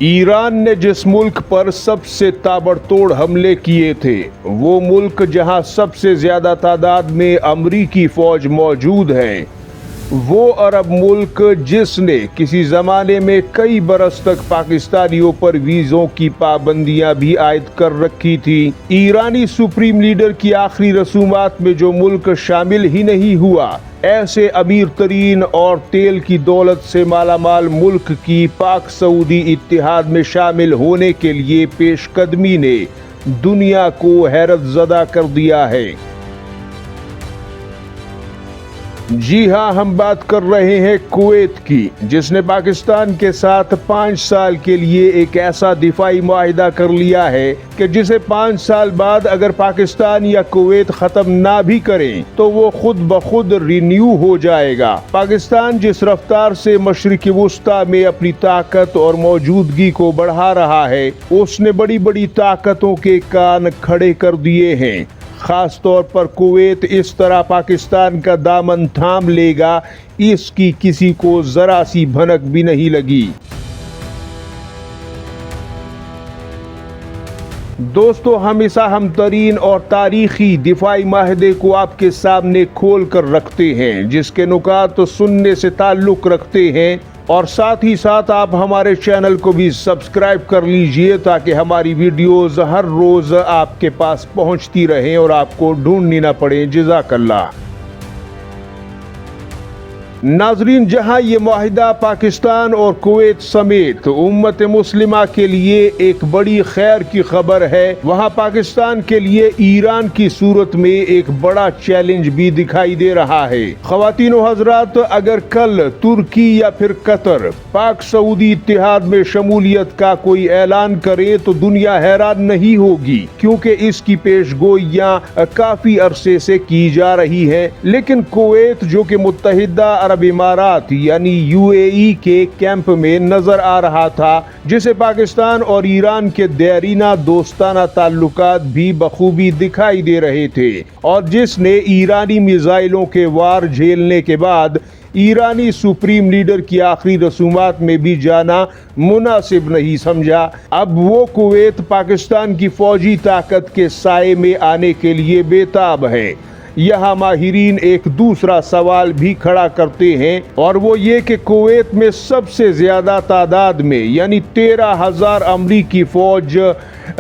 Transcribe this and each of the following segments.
Iran ने जिस मुल्क पर सबसे ताबड़तोड़ हमले किए थे, वो मुल्क जहां सबसे ज्यादा तादाद में अमरीकी फौज मौजूद है, वो अरब मुल्क जिसने किसी ज़माने में कई बरस तक पाकिस्तानियों पर वीज़ों की पाबंदियां भी आयद कर रखी थी। ईरानी सुप्रीम लीडर की आखिरी रसूमात में जो मुल्क शामिल ही नहीं हुआ, ऐसे अमीर तरीन और तेल की दौलत से मालामाल मुल्क की पाक सऊदी इत्तिहाद में शामिल होने के लिए पेशकदमी ने दुनिया को हैरत ज़दा कर दिया है। जी हाँ, हम बात कर रहे हैं कुवैत की, जिसने पाकिस्तान के साथ 5 साल के लिए एक ऐसा दिफाई मुआहिदा कर लिया है कि जिसे 5 साल बाद अगर पाकिस्तान या कुवैत ख़त्म ना भी करें तो वो खुद ब खुद रिन्यू हो जाएगा। पाकिस्तान जिस रफ्तार से मशरिक़ वुस्ता में अपनी ताकत और मौजूदगी को बढ़ा रहा है, उसने बड़ी बड़ी ताकतों के कान खड़े कर दिए हैं। खास तौर पर कुवैत इस तरह पाकिस्तान का दामन थाम लेगा, इसकी किसी को जरा सी भनक भी नहीं लगी। दोस्तों, हम इस अहम तरीन और तारीखी दिफाई माहदे को आपके सामने खोल कर रखते हैं, जिसके नुकात सुनने से ताल्लुक रखते हैं, और साथ ही साथ आप हमारे चैनल को भी सब्सक्राइब कर लीजिए ताकि हमारी वीडियोस हर रोज आपके पास पहुंचती रहें और आपको ढूंढनी ना पड़े। जज़ाकल्लाह। नाजरीन, जहां ये मुआहिदा पाकिस्तान और कुवैत समेत उम्मत मुस्लिमा के लिए एक बड़ी खैर की खबर है, वहां पाकिस्तान के लिए ईरान की सूरत में एक बड़ा चैलेंज भी दिखाई दे रहा है। ख्वातीन व हजरात, अगर कल तुर्की या फिर कतर पाक सऊदी इत्तिहाद में शमूलियत का कोई ऐलान करे तो दुनिया हैरान नहीं होगी, क्योंकि इसकी पेशगोइयां काफी अरसे से की जा रही है। लेकिन कुवैत, जो कि मुत्तहिदा अरब इमारात यानी यूएई के कैंप में नजर आ रहा था, जिसे पाकिस्तान और ईरान के देरीना दोस्ताना ताल्लुकात भी बखूबी दिखाई दे रहे थे, और जिसने ईरानी मिसाइलों के वार झेलने के बाद ईरानी सुप्रीम लीडर की आखिरी रसूमात में भी जाना मुनासिब नहीं समझा, अब वो कुवैत पाकिस्तान की फौजी ताकत के साए में आने के लिए बेताब है। यहाँ माहिरीन एक दूसरा सवाल भी खड़ा करते हैं, और वो ये कि कुवैत में सबसे ज्यादा तादाद में यानी 13,000 अमरीकी फौज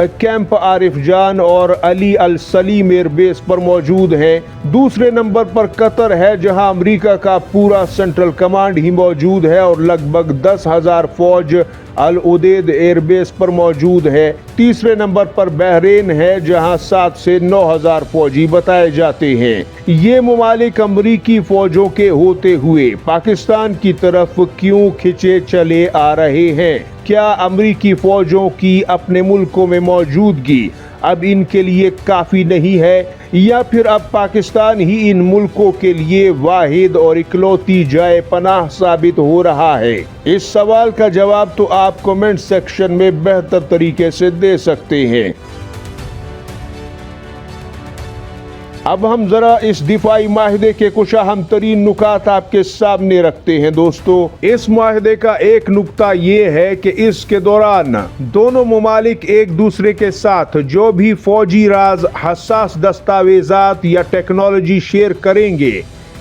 कैंप आरिफ जान और अली अल सलीम एयरबेस पर मौजूद है। दूसरे नंबर पर कतर है, जहां अमेरिका का पूरा सेंट्रल कमांड ही मौजूद है और लगभग 10,000 फौज अल उदैद एयरबेस पर मौजूद है। तीसरे नंबर पर बहरीन है, जहां 7 से 9,000 फौजी बताए जाते हैं। ये ममालिक अमरीकी फौजों के होते हुए पाकिस्तान की तरफ क्यों खिंचे चले आ रहे हैं? क्या अमरीकी फौजों की अपने मुल्कों में मौजूदगी अब इनके लिए काफ़ी नहीं है, या फिर अब पाकिस्तान ही इन मुल्कों के लिए वाहिद और इकलौती जाए पनाह साबित हो रहा है? इस सवाल का जवाब तो आप कमेंट सेक्शन में बेहतर तरीके से दे सकते हैं। अब हम जरा इस दिफाई माहिदे के कुछ अहम तरीन नुकात आपके सामने रखते हैं। दोस्तों, इस माहिदे का एक नुक्ता ये है कि इसके दौरान दोनों ममालिक एक दूसरे के साथ जो भी फौजी राज, हसास दस्तावेजात या टेक्नोलॉजी शेयर करेंगे,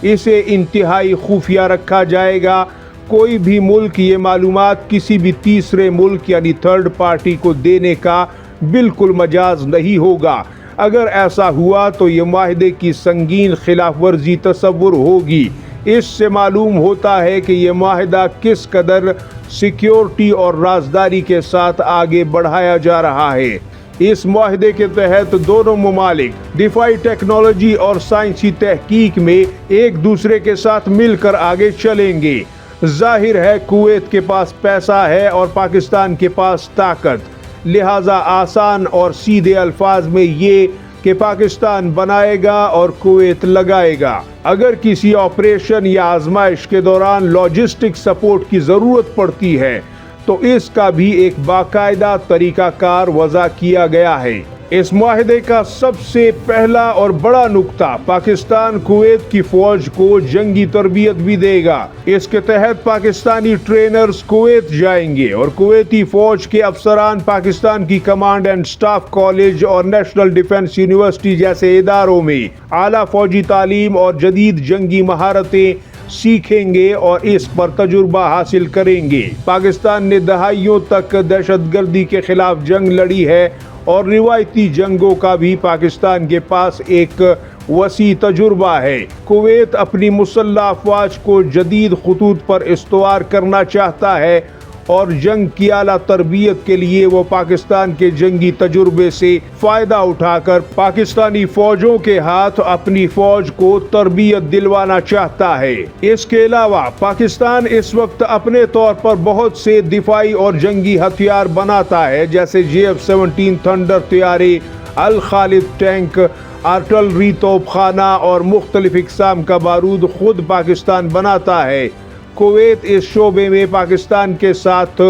इसे इंतहाई खुफिया रखा जाएगा। कोई भी मुल्क ये मालूमात किसी भी तीसरे मुल्क यानी थर्ड पार्टी को देने का बिल्कुल मजाज नहीं होगा। अगर ऐसा हुआ तो ये माहिदे की संगीन खिलाफ वर्जी तस्वुर होगी। इससे मालूम होता है कि ये माहिदा किस कदर सिक्योरिटी और राजदारी के साथ आगे बढ़ाया जा रहा है। इस माहिदे के तहत दोनों ममालिक दिफाई टेक्नोलॉजी और साइंसी तहकीक में एक दूसरे के साथ मिलकर आगे चलेंगे। जाहिर है कुवैत के पास पैसा है और पाकिस्तान के पास ताकत, लिहाजा आसान और सीधे अल्फाज में ये कि पाकिस्तान बनाएगा और कुवैत लगाएगा। अगर किसी ऑपरेशन या आजमाइश के दौरान लॉजिस्टिक सपोर्ट की ज़रूरत पड़ती है तो इसका भी एक बाकायदा तरीकाकार वज़ा किया गया है। اس معاہدے کا سب سے پہلا اور بڑا نقطہ پاکستان کویت کی فوج کو جنگی تربیت بھی دے گا۔ اس کے تحت پاکستانی ٹرینرز کویت جائیں گے اور کویتی فوج کے افسران پاکستان کی کمانڈ اینڈ سٹاف کالج اور نیشنل ڈیفنس یونیورسٹی جیسے اداروں میں اعلیٰ فوجی تعلیم اور جدید جنگی مہارتیں سیکھیں گے اور اس پر تجربہ حاصل کریں گے۔ پاکستان نے دہائیوں تک دہشت گردی کے خلاف جنگ لڑی ہے اور روایتی جنگوں کا بھی پاکستان کے پاس ایک وسیع تجربہ ہے۔ کویت اپنی مسلح افواج کو جدید خطوط پر استوار کرنا چاہتا ہے اور جنگ کی اعلیٰ تربیت کے لیے وہ پاکستان کے جنگی تجربے سے فائدہ اٹھا کر پاکستانی فوجوں کے ہاتھ اپنی فوج کو تربیت دلوانا چاہتا ہے۔ اس کے علاوہ پاکستان اس وقت اپنے طور پر بہت سے دفاعی اور جنگی ہتھیار بناتا ہے، جیسے JF-17 تھنڈر طیارے، الخالد ٹینک، آرٹلری توپ خانہ اور مختلف اقسام کا بارود خود پاکستان بناتا ہے۔ کویت اس شعبے میں پاکستان کے ساتھ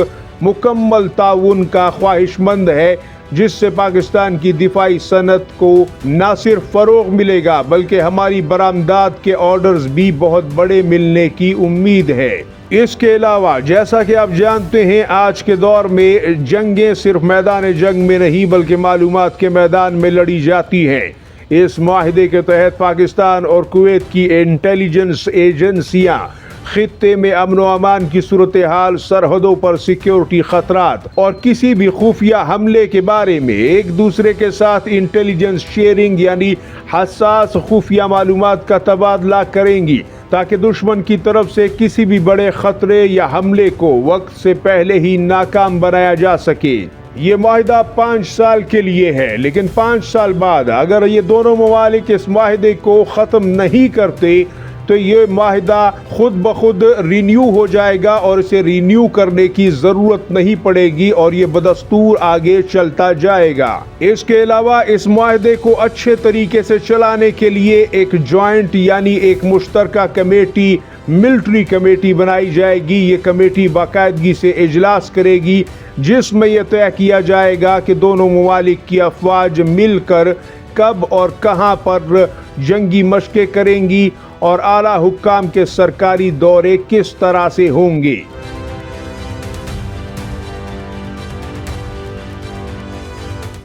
مکمل تعاون کا خواہش مند ہے، جس سے پاکستان کی دفاعی صنعت کو نہ صرف فروغ ملے گا بلکہ ہماری برآمدات کے آرڈرز بھی بہت بڑے ملنے کی امید ہے۔ اس کے علاوہ جیسا کہ آپ جانتے ہیں، آج کے دور میں جنگیں صرف میدان جنگ میں نہیں بلکہ معلومات کے میدان میں لڑی جاتی ہیں۔ اس معاہدے کے تحت پاکستان اور کویت کی انٹیلیجنس ایجنسیاں خطے میں امن و امان کی صورتحال، سرحدوں پر سیکیورٹی خطرات اور کسی بھی خفیہ حملے کے بارے میں ایک دوسرے کے ساتھ انٹیلیجنس شیئرنگ یعنی حساس خفیہ معلومات کا تبادلہ کریں گی، تاکہ دشمن کی طرف سے کسی بھی بڑے خطرے یا حملے کو وقت سے پہلے ہی ناکام بنایا جا سکے۔ یہ معاہدہ 5 سال کے لیے ہے، لیکن 5 سال بعد اگر یہ دونوں ممالک اس معاہدے کو ختم نہیں کرتے تو یہ معاہدہ خود بخود رینیو ہو جائے گا اور اسے رینیو کرنے کی ضرورت نہیں پڑے گی اور یہ بدستور آگے چلتا جائے گا۔ اس کے علاوہ اس معاہدے کو اچھے طریقے سے چلانے کے لیے ایک جوائنٹ یعنی ایک مشترکہ کمیٹی، ملٹری کمیٹی بنائی جائے گی۔ یہ کمیٹی باقاعدگی سے اجلاس کرے گی جس میں یہ طے کیا جائے گا کہ دونوں ممالک کی افواج مل کر کب اور کہاں پر جنگی مشقیں کریں گی اور اعلیٰ حکام کے سرکاری دورے کس طرح سے ہوں گے۔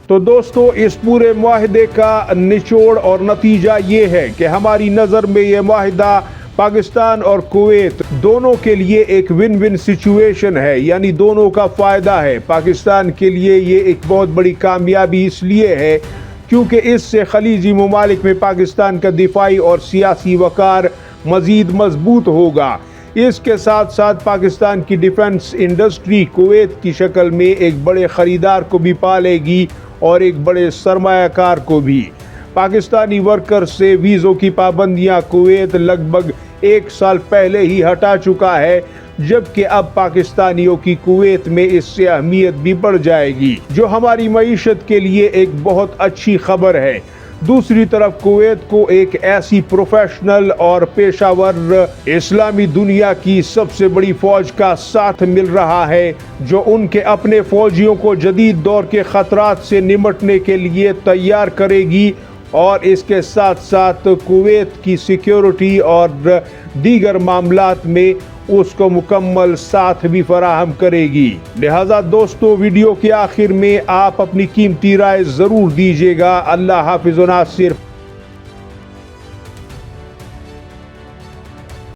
تو دوستو، اس پورے معاہدے کا نچوڑ اور نتیجہ یہ ہے کہ ہماری نظر میں یہ معاہدہ پاکستان اور کویت دونوں کے لیے ایک ون ون سچویشن ہے، یعنی دونوں کا فائدہ ہے۔ پاکستان کے لیے یہ ایک بہت بڑی کامیابی اس لیے ہے کیونکہ اس سے خلیجی ممالک میں پاکستان کا دفاعی اور سیاسی وقار مزید مضبوط ہوگا۔ اس کے ساتھ ساتھ پاکستان کی ڈیفنس انڈسٹری کویت کی شکل میں ایک بڑے خریدار کو بھی پالے گی اور ایک بڑے سرمایہ کار کو بھی۔ پاکستانی ورکر سے ویزوں کی پابندیاں کویت لگ بھگ 1 سال پہلے ہی ہٹا چکا ہے، جبکہ اب پاکستانیوں کی کویت میں اس سے اہمیت بھی بڑھ جائے گی، جو ہماری معیشت کے لیے ایک بہت اچھی خبر ہے۔ دوسری طرف کویت کو ایک ایسی پروفیشنل اور پیشہ ور اسلامی دنیا کی سب سے بڑی فوج کا ساتھ مل رہا ہے، جو ان کے اپنے فوجیوں کو جدید دور کے خطرات سے نمٹنے کے لیے تیار کرے گی اور اس کے ساتھ ساتھ کویت کی سیکیورٹی اور دیگر معاملات میں اس کو مکمل ساتھ بھی فراہم کرے گی۔ لہذا دوستو، ویڈیو کے آخر میں آپ اپنی قیمتی رائے ضرور دیجیے گا۔ اللہ حافظ و ناصر۔